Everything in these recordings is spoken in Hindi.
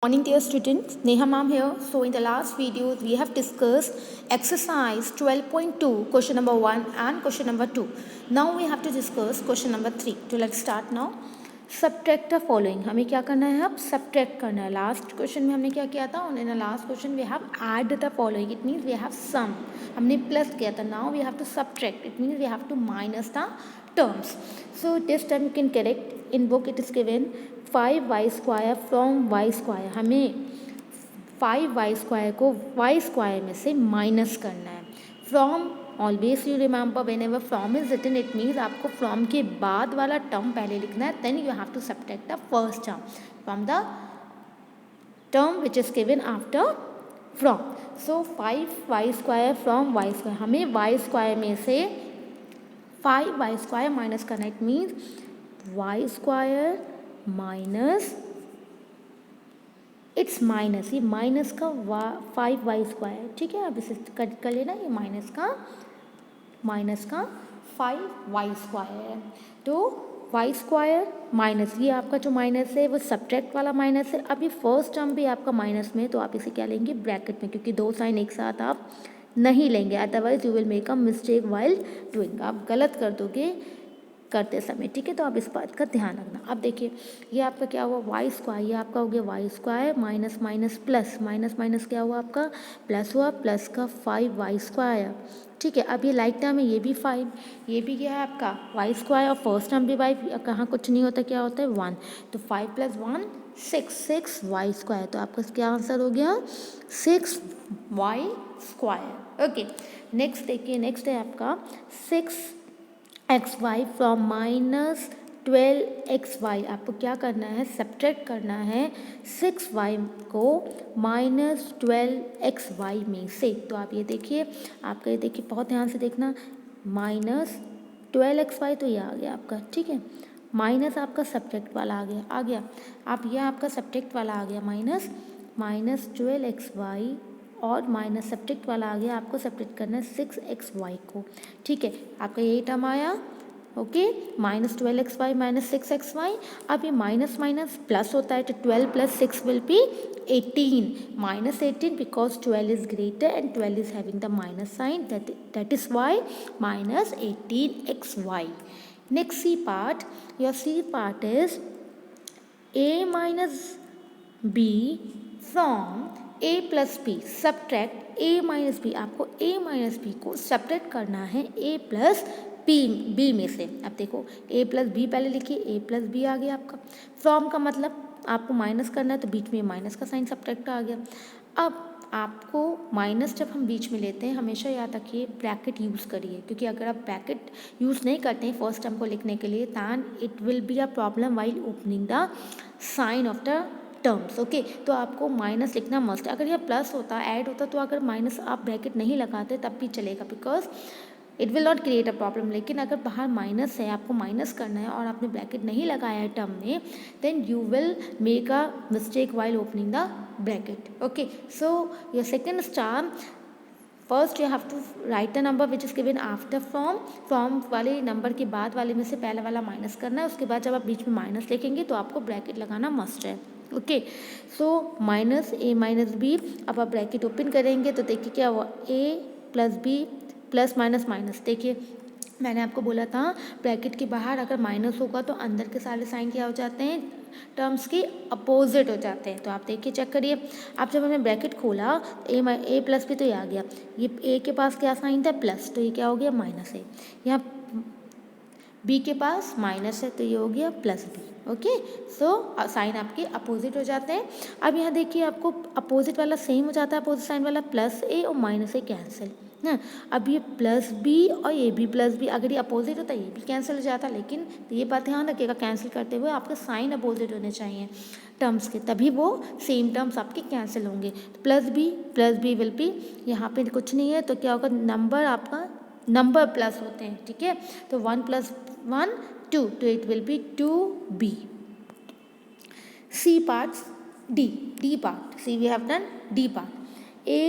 Morning dear students, Neha ma'am here. So in the last video we have discussed exercise 12.2 question number 1 and question number 2. Now we have to discuss question number 3. So let's start now. Subtract the following. हमें क्या करना है अब subtract करना है. लास्ट क्वेश्चन में हमने क्या किया था? In the last question we have add the following. It means we have sum. हमने प्लस किया था. Now we have to subtract. It means we have to minus the terms. So this time you can correct. In book it is given 5y² from y². हमें 5y² को y² में से माइनस करना है. From always you remember whenever from is written it means आपको फ्रॉम के बाद वाला टर्म पहले लिखना है. Then you have to subtract the first term from the term which is given after from. So 5y² from y². हमें y² में से 5y² माइनस करना है. It means y² minus it's minus, ये माइनस का 5y². ठीक है, अब इसे कट कर लेना. ये माइनस का 5y² है. तो y² माइनस, ये आपका जो माइनस है वो सब्ट्रैक्ट वाला माइनस है. अभी फर्स्ट टर्म भी आपका माइनस में, तो आप इसे क्या लेंगे? ब्रैकेट में, क्योंकि दो साइन एक साथ आप नहीं लेंगे. Otherwise you will make a mistake while doing. आप गलत कर दोगे करते समय. ठीक है, तो आप इस बात का ध्यान रखना. अब देखिए ये आपका क्या हुआ? y². ये आपका हो गया y² minus minus plus. Minus minus क्या हुआ आपका? प्लस हुआ. प्लस का 5y². ठीक है, अब ये लाइक टर्म है, ये भी 5. ये भी क्या है आपका? y² और फर्स्ट टर्म भी y. कहाँ कुछ नहीं होता, क्या होता है? 1. तो 5 + 1 6y². तो आपका क्या आंसर हो गया? 6y². ओके, नेक्स्ट देखिए. नेक्स्ट है आपका 6xy फ्रॉम माइनस 12xy. आपको क्या करना है? सब्ट्रैक्ट करना है 6y को माइनस 12xy में से. तो आप ये देखिए, आपका ये देखिए, बहुत ध्यान से देखना. माइनस 12xy, तो ये आ गया आपका. ठीक है, माइनस आपका सब्ट्रैक्ट वाला आ गया. आप यह आपका सब्ट्रैक्ट वाला आ गया माइनस 12xy और माइनस सब्ट्रैक्ट वाला आ गया. आपको सब्ट्रैक्ट करना है 6xy को. ठीक है, आपका यही टर्म आया. Okay, minus 12xy minus 6xy. अब ये माइनस माइनस प्लस होता है, तो 12 + 6 will be 18. Minus 18 because 12 is greater and 12 is having the minus sign. That is y minus 18xy. Next C part. Your C part is a minus b from a + b. Subtract a - b. आपको a - b को सब्ट्रैक्ट करना है a + b में से. अब देखो a + b पहले लिखिए. a + b आ गया आपका. फ्रॉम का मतलब आपको माइनस करना है, तो बीच में माइनस का साइन सब्ट्रैक्ट आ गया. अब आपको माइनस जब हम बीच में लेते हैं, हमेशा याद रखिए ब्रैकेट यूज़ करिए, क्योंकि अगर आप ब्रैकेट यूज़ नहीं करते हैं फर्स्ट टर्म को लिखने के लिए, then it will be a problem while opening the sign of the terms. Okay, तो आपको माइनस लिखना मस्ट. अगर यह प्लस होता, ऐड होता, तो अगर माइनस आप ब्रैकेट नहीं लगाते तब भी चलेगा, because it will not create a problem. लेकिन अगर बाहर माइनस है, आपको माइनस करना है और आपने ब्रैकेट नहीं लगाया है टर्म में, then you will make a mistake while opening the bracket. Okay, so your second term, first you have to write the number which is given after from वाले नंबर के बाद वाले में से पहला वाला माइनस करना है. उसके बाद जब आप बीच में माइनस लिखेंगे तो आपको ब्रैकेट लगाना मस्ट है. Okay, so minus a - b. अब आप ब्रैकेट ओपन करेंगे तो देखिए क्या हुआ? a + b plus minus minus. देखिए मैंने आपको बोला था ब्रैकेट के बाहर अगर माइनस होगा तो अंदर के सारे साइन क्या हो जाते हैं? टर्म्स के अपोजिट हो जाते हैं. तो आप देखिए, चेक करिए. आप जब हमने ब्रैकेट खोला a + b, तो ये आ गया. ये a के पास क्या साइन था? प्लस, तो ये क्या हो गया? माइनस है. यहाँ b के पास माइनस है, तो ये हो गया plus b. Okay, so sine आपके अपोजिट हो जाते हैं. अब यहाँ देखिए आपको अपोजिट वाला सेम हो जाता है, अपोजिट साइन वाला प्लस a और माइनस a कैंसिल ना. अब ये प्लस b और ये भी प्लस b, अगर ये अपोजिट होता ये भी कैंसिल हो जाता. लेकिन ये बात ध्यान रखिएगा, कैंसिल करते हुए आपके साइन अपोजिट होने चाहिए टर्म्स के, तभी वो सेम टर्म्स आपके कैंसिल होंगे. तो प्लस बी विल बी, यहाँ पे कुछ नहीं है तो क्या होगा? नंबर आपका नंबर प्लस होते हैं. ठीक है, तो 1 + 1 2, तो it will B 2b. C parts D part. See, we have done D part. A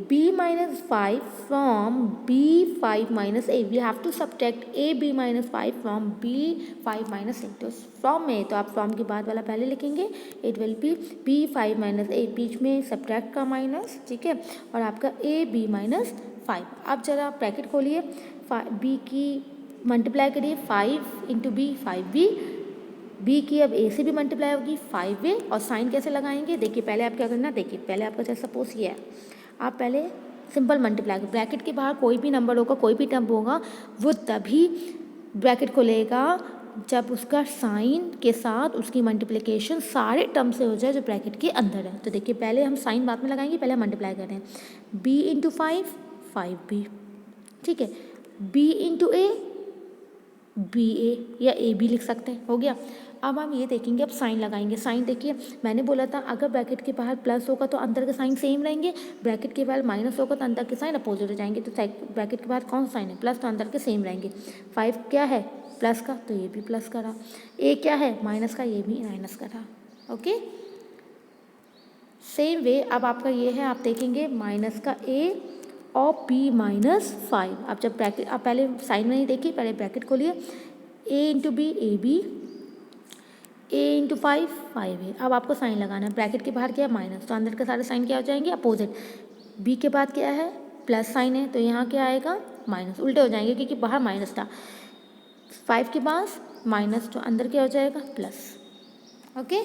b minus 5 from b5 minus a. We have to subtract a b minus 5 from b5 minus a. तो फ्रॉम में तो आप फ्रॉम के बाद वाला पहले लिखेंगे, it will B b5 minus a, बीच में सब्ट्रैक्ट का माइनस, ठीक है, और आपका a b माइनस 5. आप जरा ब्रैकेट खोलिए, b की मल्टीप्लाई करिए 5 इंटू बी 5b, b की अब a से भी मल्टीप्लाई होगी 5a, और साइन कैसे लगाएंगे देखिए. पहले आप क्या करना, देखिए पहले आपका जैसे सपोज ये है, आप पहले सिंपल मल्टीप्लाई, ब्रैकेट के बाहर कोई भी नंबर होगा, कोई भी टर्म होगा, वो तभी ब्रैकेट खोलेगा जब उसका साइन के साथ उसकी मल्टीप्लिकेशन सारे टर्म से हो जाए जो ब्रैकेट के अंदर है. तो देखिए पहले हम साइन बाद में लगाएंगे, पहले हम मल्टीप्लाई कर रहे हैं. b इंटू 5b, ठीक है, b इंटू a BA या AB लिख सकते हैं, हो गया. अब हम ये देखेंगे, अब साइन लगाएंगे. साइन देखिए मैंने बोला था अगर ब्रैकेट के बाहर प्लस होगा तो अंदर के साइन सेम रहेंगे, ब्रैकेट के बाहर माइनस होगा तो अंदर के साइन अपोजिट हो जाएंगे. तो ब्रैकेट के बाहर कौन सा साइन है, प्लस, तो अंदर के सेम रहेंगे. 5 क्या है, प्लस का, तो ये भी प्लस का रहा. ए क्या है, माइनस का, ये भी माइनस का रहा. ओके, सेम वे अब आपका ये है, आप देखेंगे माइनस का ए और b माइनस 5. आप जब ब्रैकेट, आप पहले साइन में नहीं देखिए, पहले ब्रैकेट खोलिए, a into b a b, a into 5 अब आपको साइन लगाना है. ब्रैकेट के बाहर क्या है, माइनस, तो अंदर के सारे साइन क्या हो जाएंगे, अपोजिट. b के बाद क्या है, प्लस साइन है, तो यहाँ क्या आएगा, माइनस, उल्टे हो जाएंगे क्योंकि बाहर माइनस था. 5 के पास माइनस, तो अंदर क्या हो जाएगा, प्लस. ओके,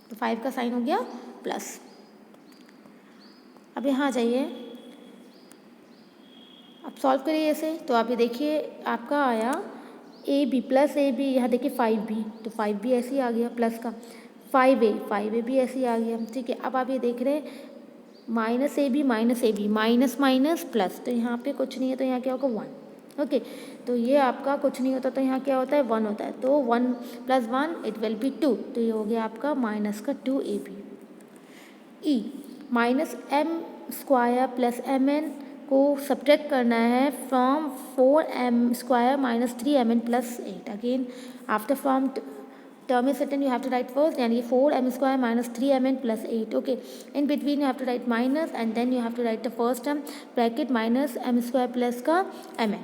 तो 5 का साइन हो गया प्लस. अब यहाँ जाइए, अब सॉल्व करिए ऐसे, तो आप ये देखिए आपका आया a b plus a b, यहाँ देखिए 5b, तो 5b ऐसे ही आ गया प्लस का. 5a भी ऐसे ही आ गया, ठीक है. अब आप ये देख रहे हैं minus a b minus minus plus, तो यहाँ पे कुछ नहीं है, तो यहाँ क्या होगा 1. ओके, तो ये आपका कुछ नहीं होता, तो यहाँ क्या होता है 1 होता है, तो 1 + 1 इट विल बी 2, तो ये हो गया आपका माइनस का 2ab. ई minus M square plus M N को सब्ट्रैक्ट करना है from 4m square minus 3mn plus 8. Again after from term is written, you have to write first, यानी 4m square minus 3mn plus 8. Okay, in between you have to write minus and then you have to write the first term bracket minus m square plus का mn.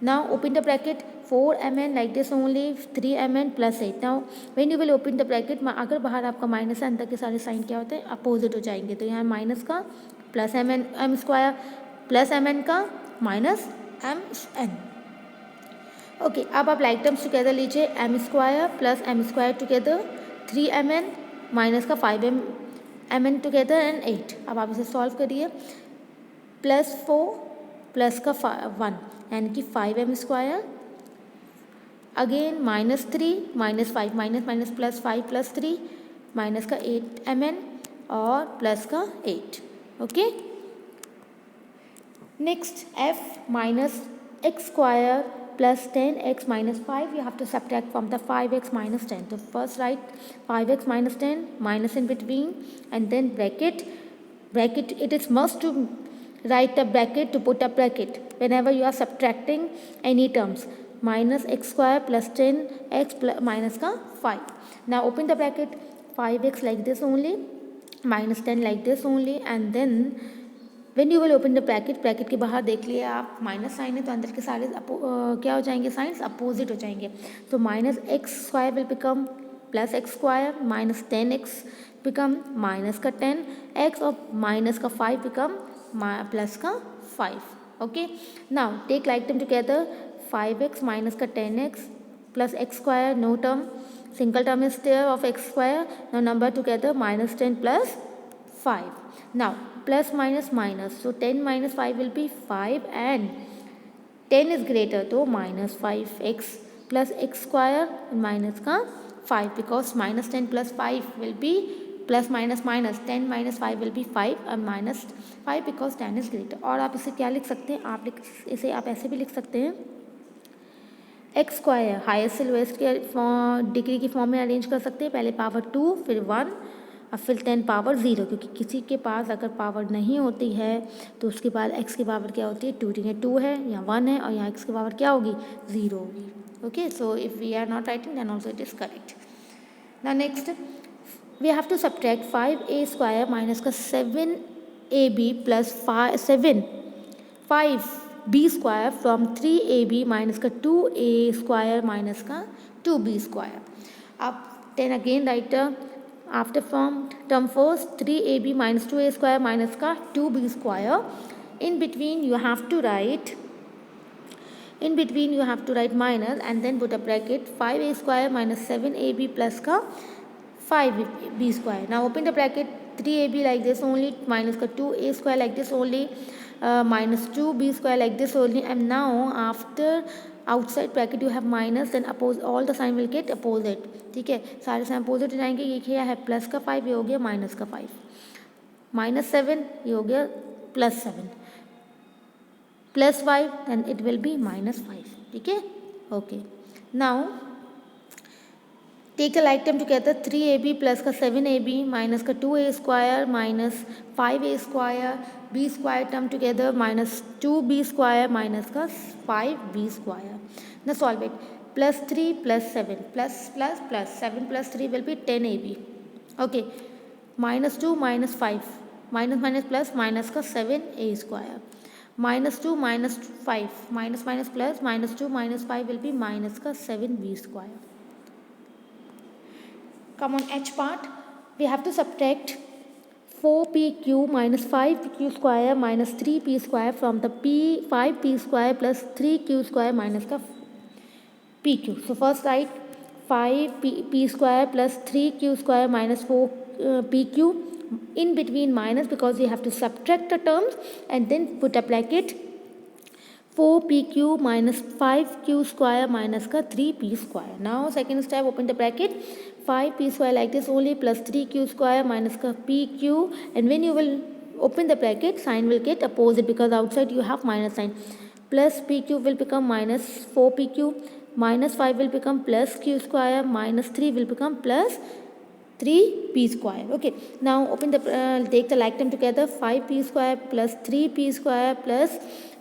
Now open the bracket 4mn like this only, 3mn plus 8. Now when you will open the bracket, अगर बाहर आपका माइनस है, अंदर के सारे साइन क्या होते हैं, अपोजिट हो जाएंगे. तो यहाँ माइनस का plus m square plus mn का माइनस mn. ओके, अब आप लाइक टर्म्स टुगेदर लीजिए, m square plus m square together 3mn minus का 5mn टुगेदर एंड 8. अब आप इसे सॉल्व करिए, प्लस 4 प्लस का 1 यानी कि 5m square, again minus 3 minus 5 minus minus plus 5 plus 3 minus का 8mn और प्लस का 8. Okay, next f minus x square plus 10x minus 5, you have to subtract from the 5x minus 10. So first write 5x minus 10 minus in between and then bracket. It is must to write a bracket to put a bracket whenever you are subtracting any terms. Minus x square plus 10x plus minus का 5. Now open the bracket, 5x like this only, minus 10 like this only, and then when you will open the bracket के बाहर देख लिए आप माइनस साइन है, तो अंदर के सारे क्या हो जाएंगे, साइंस अपोजिट हो जाएंगे. तो minus x square will become plus x square, minus 10x become minus का 10x और माइनस का 5 बिकम प्लस का 5. Okay, now take like term together, 5x minus का 10x plus x square, no term, single term is there of x square. Now number together minus 10 plus 5. Now plus minus minus, so 10 minus 5 will be 5 and 10 is greater, तो minus 5x plus x square minus का 5, because minus 10 plus 5 will be plus minus minus 10 minus 5 will be 5 and minus 5 because 10 is greater. और आप इसे क्या लिख सकते हैं, इसे आप ऐसे भी लिख सकते हैं, एक्स स्क्वायर हाईएस्ट से लोएस्ट के डिग्री की फॉर्म में अरेंज कर सकते हैं. पहले पावर 2 फिर 1 और फिर 10 पावर 0, क्योंकि किसी के पास अगर पावर नहीं होती है तो उसके बाद x की पावर क्या होती है 2. ठीक है, 2 है या 1 है और यहाँ x की पावर क्या होगी 0 होगी. Okay, so if we are not writing then also it is correct. Now next we have to subtract 5a square minus का 7 AB plus 5b square from 3ab minus का 2a square minus का 2b square. अब then again write after form term first 3ab minus 2a square minus का 2b square. In between you have to write minus and then put a bracket 5a square minus 7ab plus का 5b square. Now open the bracket 3ab like this only, minus का 2a square like this only, minus 2b square like this only, and now after outside bracket you have minus, then all the sign will get opposite. ठीक है, सारे साइन अपोजिट हो जाएंगे. ये क्या है, प्लस का 5, ये हो गया माइनस का 5, -7 ये हो गया +7, +5 then it will be -5. ठीक है, okay. Now take the like term together, 3ab plus का 7ab minus का 2a square minus 5a square, b square term together minus 2b square minus का 5b square. Now solve it. Plus 3 plus 7 plus 7 plus 3 will be 10ab. Okay. Minus 2 minus 5 minus plus minus का 7a square. Minus 2 minus 5 minus plus minus 2 minus 5 will be minus का 7b square. Come on, h part. We have to subtract 4pq minus 5pq square minus 3p square from the 5p square plus 3q square minus का pq. So first write 5p square plus 3q square minus 4pq. In between minus because we have to subtract the terms, and then put a bracket 4pq minus 5q square minus का 3p square. Now second step, open the bracket 5p square like this only plus 3q square minus का pq, and when you will open the bracket sign will get opposite because outside you have minus sign. Plus pq will become minus 4pq, minus 5 will become plus q square, minus 3 will become plus 3p square. Okay, now open the take the like term together, 5p square plus 3p square plus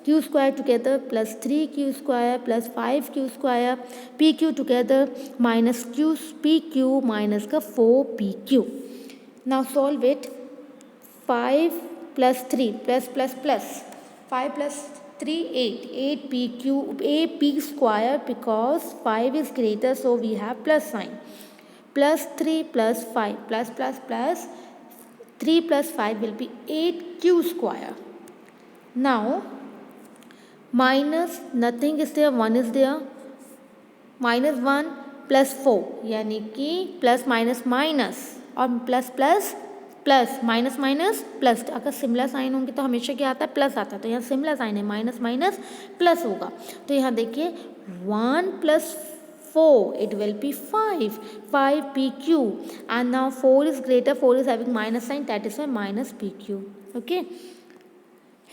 q square together plus 3q square plus 5q square, pq together minus pq minus का 4pq. Now solve it. 5 plus 3 plus 5 plus 3 8p square because 5 is greater, so we have plus sign. Plus 3 plus 5 plus 3 plus 5 will be 8q square. Now minus nothing is there, 1 is there, minus 1 plus 4 यानी कि प्लस माइनस माइनस और plus plus plus minus minus plus. अगर सिमिलर साइन होंगे तो हमेशा क्या आता है, प्लस आता है. तो यहाँ सिमिलर साइन है, माइनस माइनस प्लस होगा. तो यहाँ देखिए 1 plus 4 it will be 5pq, and now 4 is greater, 4 is having minus sign, that is why minus pq. Okay,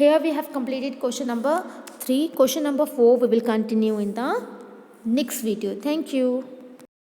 here we have completed question number 3. Question number 4 we will continue in the next video. Thank you.